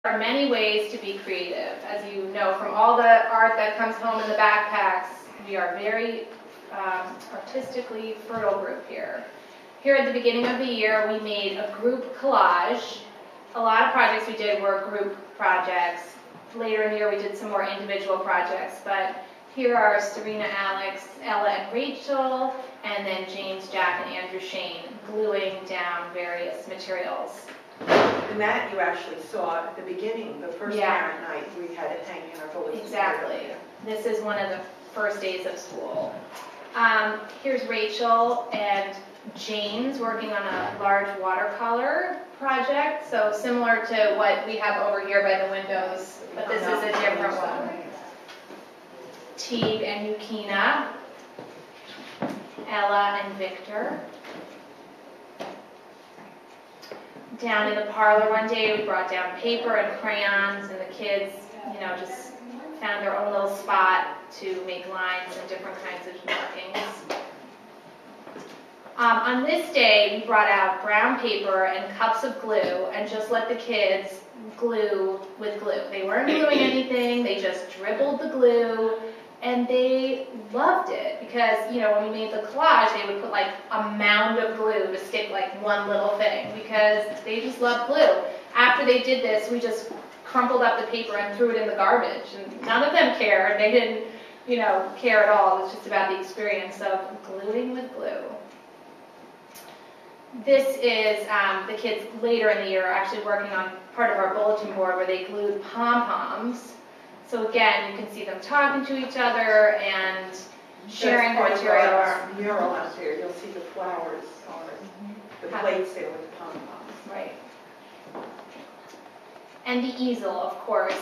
There are many ways to be creative. As you know from all the art that comes home in the backpacks, we are very artistically fertile group here. Here at the beginning of the year, we made a group collage. A lot of projects we did were group projects. Later in the year, we did some more individual projects, but here are Serena, Alex, Ella, and Rachel, and then James, Jack, and Andrew Shane gluing down various materials. And that you actually saw at the beginning, the first parent night, we had it hanging in our bulletin. Exactly. This is one of the first days of school. Here's Rachel and James working on a large watercolor project, so similar to what we have over here by the windows, but this is a different one. Teague and Yukina, Ella and Victor. Down in the parlor one day, we brought down paper and crayons, and the kids, just found their own little spot to make lines and different kinds of markings. On this day, we brought out brown paper and cups of glue and just let the kids glue with glue. They weren't gluing anything, they just dribbled the glue, and they loved it because, when we made the collage, they would put like a mound of glue to stick like one little thing because they just loved glue. After they did this, we just crumpled up the paper and threw it in the garbage, and none of them cared. They didn't, care at all. It was just about the experience of gluing with glue. This is the kids later in the year are actually working on part of our bulletin board where they glued pom-poms. So again, you can see them talking to each other and sharing their material. Our mural out there, you'll see the flowers or the plates there with the pom-poms. Right. And the easel, of course.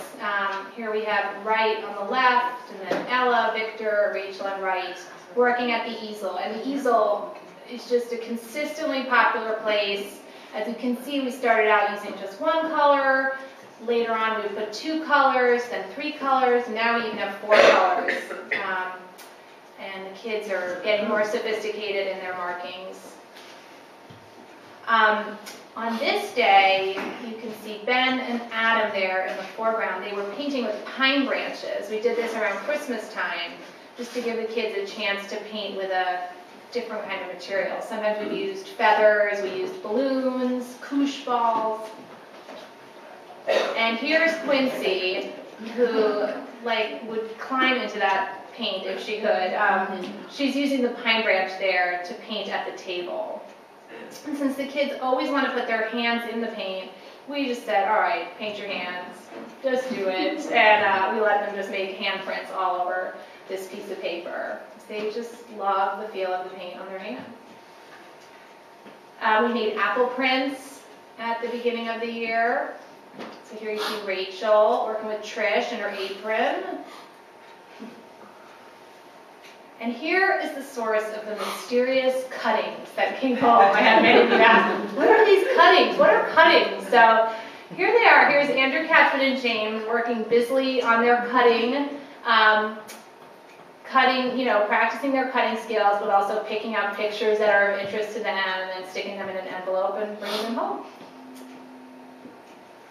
Here we have Wright on the left, and then Ella, Victor, Rachel, and Wright working at the easel. And the easel is just a consistently popular place. As you can see, we started out using just one color. Later on, we put 2 colors, then 3 colors, and now we even have 4 colors. And the kids are getting more sophisticated in their markings. On this day, you can see Ben and Adam there in the foreground. They were painting with pine branches. We did this around Christmas time, just to give the kids a chance to paint with a different kind of material. Sometimes we used feathers, we used balloons, koosh balls. And here's Quincy, who would climb into that paint if she could. She's using the pine branch there to paint at the table. And since the kids always want to put their hands in the paint, we just said, all right, paint your hands, just do it. And we let them just make handprints all over this piece of paper. They just love the feel of the paint on their hands. We made apple prints at the beginning of the year. So here you see Rachel working with Trish in her apron. And here is the source of the mysterious cuttings that came home. I had many of you ask, what are these cuttings? What are cuttings? So here they are. Here's Andrew, Catherine, and James working busily on their cutting, practicing their cutting skills, but also picking out pictures that are of interest to them and then sticking them in an envelope and bringing them home.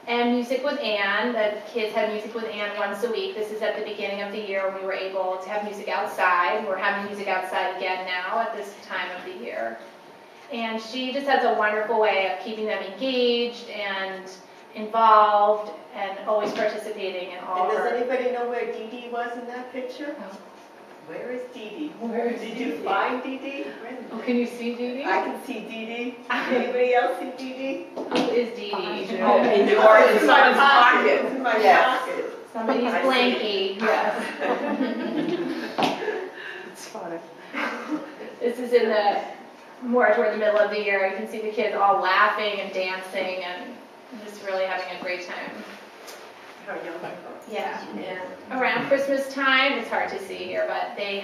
And music with Anne. The kids had music with Anne once a week. This is at the beginning of the year when we were able to have music outside. We're having music outside again now at this time of the year. And she just has a wonderful way of keeping them engaged and involved and always participating in all And her... does anybody know where Dee Dee was in that picture? Oh. Where is Dee Dee? Where is Did Dee you Dee? find Dee Dee? Oh, can you see Dee Dee? I can see Dee Dee. Anybody else see Dee Dee? Who is Dee Dee? Oh, in yours. In my pocket. In my pocket. Somebody's blankie. Yes. It's funny. This is in the more toward the middle of the year. You can see the kids all laughing and dancing and just really having a great time. How young I was. Yeah. Around Christmas time, it's hard to see here, but they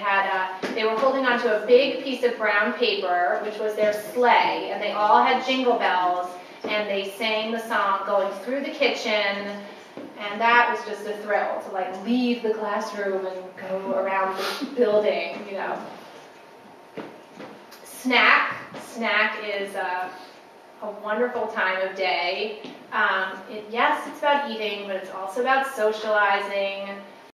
were holding onto a big piece of brown paper, which was their sleigh, and they all had jingle bells, and they sang the song going through the kitchen, and that was just a thrill to leave the classroom and go around the building, Snack is a wonderful time of day. Yes, it's about eating, but it's also about socializing.